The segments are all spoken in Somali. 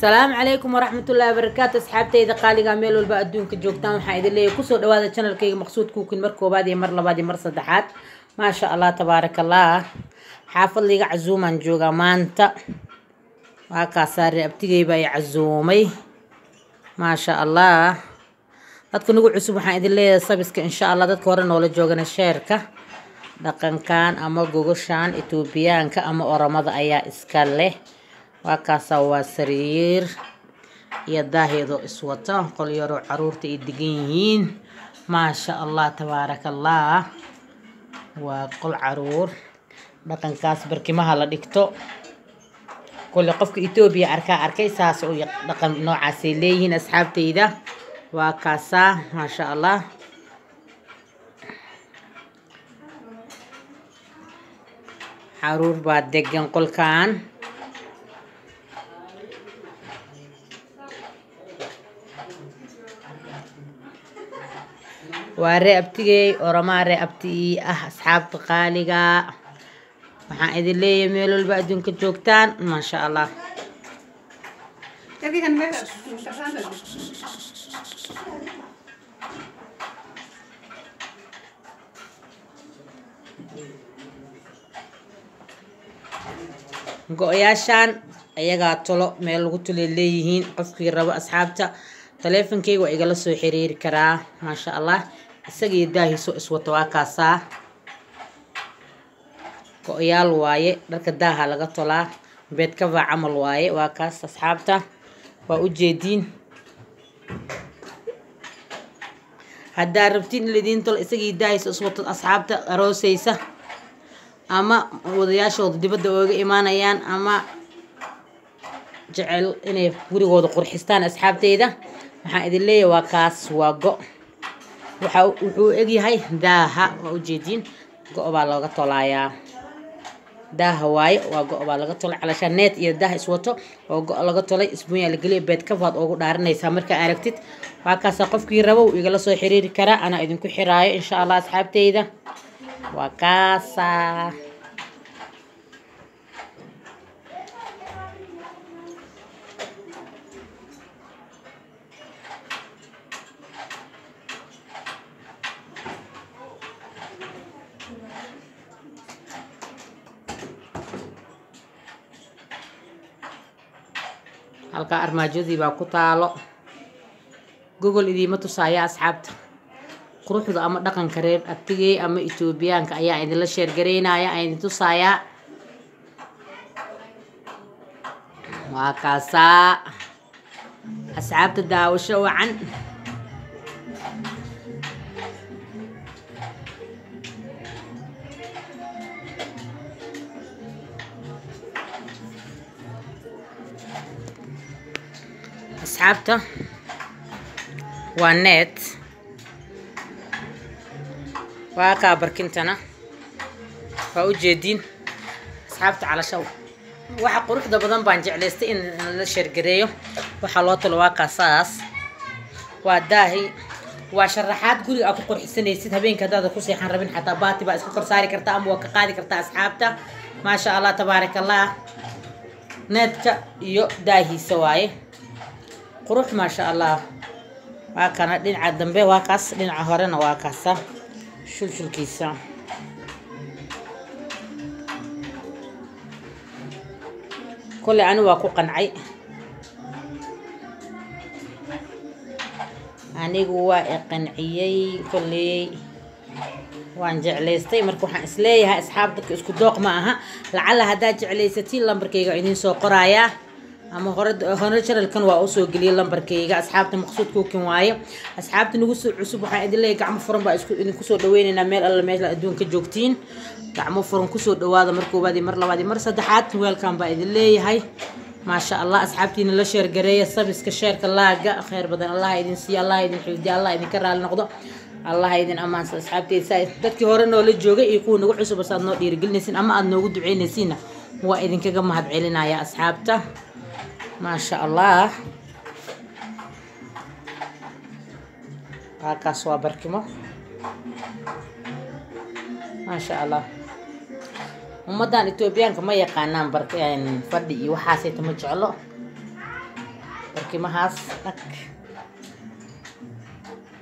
السلام عليكم ورحمة الله وبركاته. أصحابتي إذا قالي قاميل والبا أدونك جوجتان وحايد اللي كسو دوادا channel كي مقصود كوكن مركو بادي مر لبادي مر صدحات ما شاء الله تبارك الله. حافظ لي عزوما جوجا مانتا واكا ساري أبتغي باي عزومي ما شاء الله. dadku nagu cusub waxaan idin leeyahay sabiska insha Allah dadka hore noola joogana sheerka dhaqankan ama gogoshaan Itoobiyaanka ama oramada ayaa iska leh. waa kaasa waa sariir iyo daaheedo iswata qol yaro caruurta ay degan yihiin ma sha Allah tabaarakallah. waa qol caruur dhaqankaas barkimaha la dhigto kulli qofka Itoobiya arkay saas oo dhaqan noocaas ay leeyihiin asxaabteyda. waa kaasa ma sha Allah. caruur baa degan qolkan waa reebtigay orama reebti asxaabta qaaliga waxaan idin leeyahay meel walba adduunka joogtaan ma sha Allah. go'yaashan ayaga tolo meel lagu leeyihiin qofkii rabo asxaabta taleefankayga waa igala soo xiriiri karaa ma sha Allah. isagii daahiso iswato waa kaasa go'yaal waaye dharka daaha laga tolaa beed ka waa camal waaye waa kaas asxaabta waa u jeedin. hadda rabtiin lidin tol isagii daahiso iswato asxaabta aroosaysa ama wadayaashooda dibadda ooga imaanayaan ama jecel inay gurigooda qurxistaan asxaabteyda waxaan idin leeyahay waa kaas waa go wuxuu egyahay daaha waa u jeedin go baa looga tolayaa daaha waaye waa go baa laga tolay calashaan net iyo daah iswato oo go laga tolay isbuunya la galiyay beed ka faad ugu dhaaranaysa marka aragtid waa kaas qofkii rabo igala soo xiriiri kara ana idinku xiraayo insha Allah asxaabteyda. waa kaasa halka armaajadii baa ku taalo Google idiima tusaya asxaabta quruxda ama dhaqanka reer abtigay ama Itoobiyaanka ayaa idin la sheer gareynaya idin tusaya. waa kaasa asxaabta daawasho wacan. asxaabta waa net waa ka barkintana waa u jeedin asxaabta calashaw waxa quruxda badan baan jeclaystay in la sheergareeyo waxa loo talo waa kaasaas waa daahi waa sharaxaad guriga aad ku qurxisanaysid habeenka hadaad ku seexan rabin xataa baati baa isku kor saari kartaa ama waa ka qaadi kartaa asxaabta ma sha Allah tabaarakallah. netka iyo daahiisa waaye qurux ma sha Allah. waa kana dhinaca dambe waa kaas dhinaca horena waa kaasa shulshulkiisa kulli anigu waa ku qancay anigu waa qanciyay kulli waan jeclaystay marka waxaan isleeyahay asxaabta isku dooq ma aha lacala hadaa jeclaysatiin lambarkayga idin soo qoraya ama hore channelkan waa u soo galiyay lambarkayga asxaabta maqsuud cooking waaye. asxaabta nagu soo cusub waxaan idin leeyahay gacmo furan baa idinku soo dhaweynaynaa meel alla meel adduunka joogtiin gacmo furan ku soo dhawaada mar koobaad mar labaad mar saddexaad welcome baa idin leeyahay ma sha Allah. asxaabtiina la sheer gareeya sabiska sheerka laaga khayr badan Allah idin siiyo Allah idin xifdiyo Allah idin ka raali noqdo Allah idin amaansa asxaabteyda dadkii hore noola joogay iyo kuwa nagu cusub aad noo dhiirigelinaysiin ama aad noogu duceynaysiin waa idinkaga mahad celinaya asxaabta ما شاء الله. هكا سوا بركمه ما شاء الله. ummadan Itoobiyaanka ma yaqaanaan barkeen fadhi iyo waxaasay tama jeclo barkimahaas dhag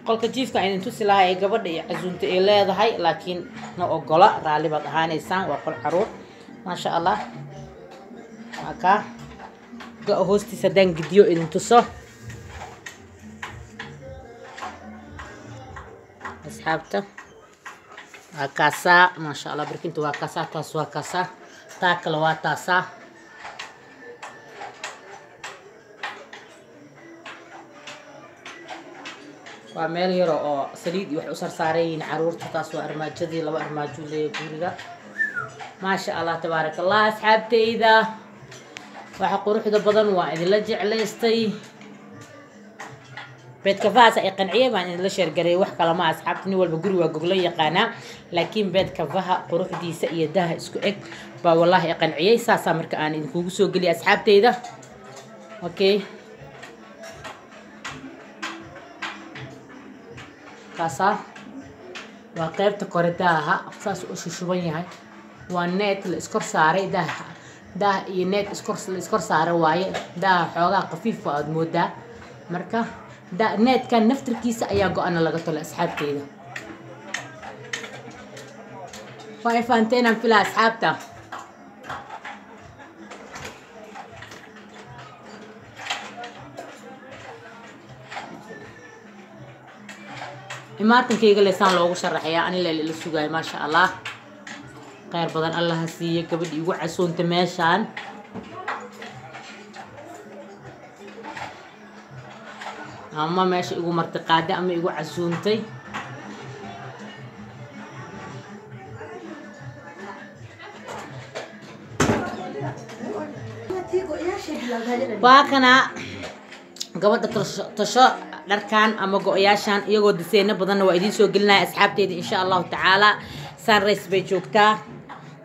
qolka jiifka ayaan tusi lahaa ee gabadha iyo casuunta ay leedahay laakiin na ogola raali baad ahaaneysaan waa qol caruur maasha allah aka ga hoostiisa dan gidiyo idin tuso asxaabta akasa maasha allah barkintu waa kasa taas waa kasa taa kale waa taasa waa meel yar oo saliid wax u sarsaareeyeen caruurta taas waa armaajadii laba armaajo leeyahay guriga maasha allah tabaarakallah asxaabteyda waxa quruxda badan waa idinla jeclaystay beed kafaas ay qanciyay baan idinla sheergaray wax kala ma asxaabta nin walba guri waa gogol yaqaana laakiin beed kafaha quruxdiisa iyo daha isku eg baa wallahi qanciyay saasa marka aan idinkugu soo geliyo asxaabteyda okay kaasa waa qaybta kore daaha saas u shuban yahay waa net la iskor saaray daha iyo net la iskor saaray waaye daha xoogaa qafiif ah aad moodaa marka netkan naftirkiisa ayaa go-ana laga tolay asxaabteyda waa fahanteen fila asxaabta imaatankayga leesaan loogu sharaxayaa ani la sugaay maasha allah khayr badan allah siiyo gabadh igu casuunta meeshaan ama meesha igu martiqaade ama igu casuuntay waa kana gabadha tasho dharkan ama go-yaashan iyagoo diseeno badanna waa idiin soo gelinaya asxaabteeda insha allahu tacaala sunrise bay joogtaa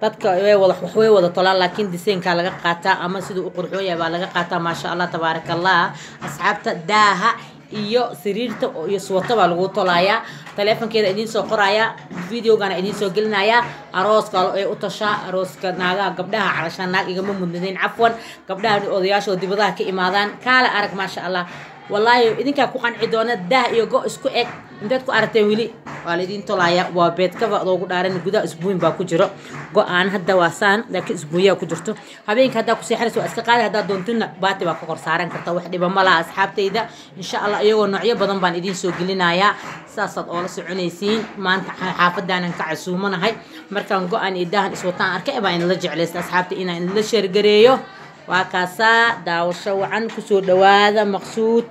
dadka way wada tolaan laakiin diseenkaa laga qaataa ama siduu u qurxoon yahay baa laga qaataa maasha allah tabaarakallah asxaabta daaha iyo sariirta iyo suwata baa lagu tolayaa taleefankeeda idiin soo qoraya videogana idiin soo gelinaya arooska ay u tashaa arooska naagaha gabdhaha calashaan naag igama mudnadeen cafwan gabdhaha odayaasha dibadaha ka imaadaan kaala arag maasha allah والله إذن كان كوخان عدونا ده يجو إسكو إك أنت كو أرتين ولي والدين طلعيا وبيت كفا ضوء دارن جدا أسبوعين باكو جرا جو أنا هدا واسان لكن أسبوعيا كو جرتو هبين كهدا كسيحر سو أسكقال هدا دونتنا باتي باكو قرصارن كرتا وحدي بملا أصحاب تيدا إن شاء الله يجو نوعية بدن بان إذن سو جلنا يا ساسات أول سعنيسين ما أنت حافظ دانا كعسومنا هاي مركان جو أن إداهن إسوتان أركب بين لجع لس أصحاب تينا إن لشر جريو وكاسا داوشة وعن كسود هذا مقصود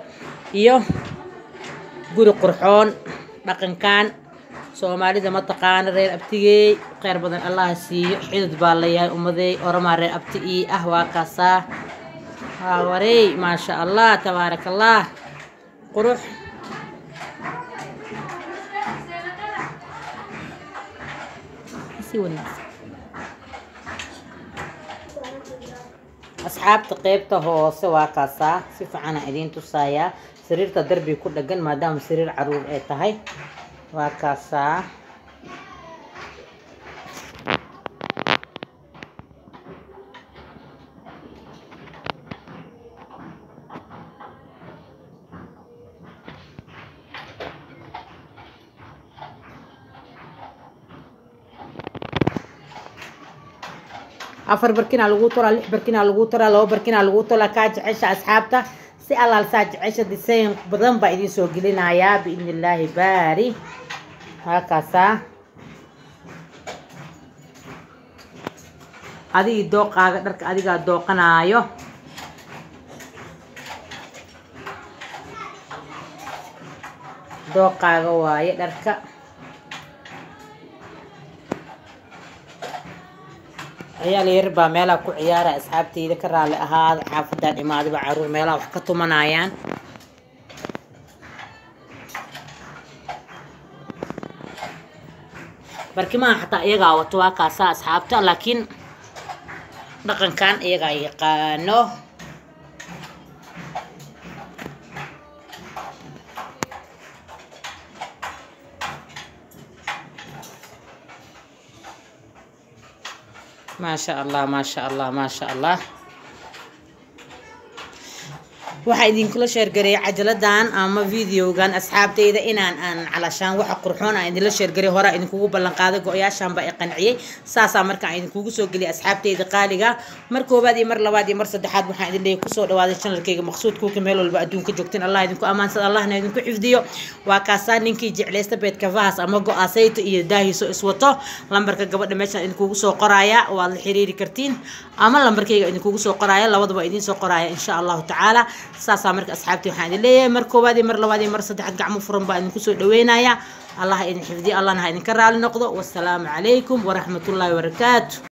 iyo guri qurxoon dhaqankan Soomaalida ma taqaan reer abtigey qeyr badan Allah siiyo xidid baa leeyahay umaday orama reer abtigey ah waa kaasa warey ma sha Allah tabarakallah qurux si wanaagsan asxaabta qaybta hoose waa kaasa si fiican idin tusaya sariirta darbi ku dhagan maadaama sariir caruur ay tahay waa kaasa afar barkina lagu tolaa lix barkina lagu tolaa laba barkina lagu tolaa ka jecesha asxaabta si alla saa jecesha diseen badan baa idin soo gelinaya biidnillaahi baari hakaasa adii dooqaaga dharka adiga dooqanaayo dooqaaga waaye dharka عيال يربى ميلا كو عيارة أصحابتي إذا كرر هذا حافظان إمادي بعروض ميلا وحكتو منايان بركي ما حتى إيغا وطواكا سا أصحابتا لكن دقن كان إيغا يقانو ما شاء الله ما شاء الله ما شاء الله waxa idinkula sheer garay cajaladan ama videogan asxaabteyda inaan calashaan waxa qurxoon aan idinla sheer garay hore idinkugu ballan qaaday go'yaashan baa qanciyay saasa marka aan idinkugu soo galiyay asxaabteyda qaaliga mar koobaad iyo mar labaad iyo mar saddexaad waxaan idin leeyahay ku soo dhawaada channelkayga maqsuud ku meel walba adduunka joogteen Allah idinku amaansad Allahna idinku xifdiyo waa kaasa ninkii jeclaysta beedka faas ama go'aasayto iyo daahiso iswato lambarka gabadha meeshaan idinkugu soo qoraya waa la xiriiri kartiin ama lambarkayga idinkugu soo qoraya labadaba idin soo qoraya insha Allah ta'ala saasa marka asxaabtey waxaan idin leeyahay mar koobaad iyo mar labaad iyo mar saddexaad gacmo furan baa idinku soo dhaweynaya Allah idin xifdiyo Allahna ha idin ka raali noqdo wassalaamu calaykum wa rahmatullahi wa barakaatuh.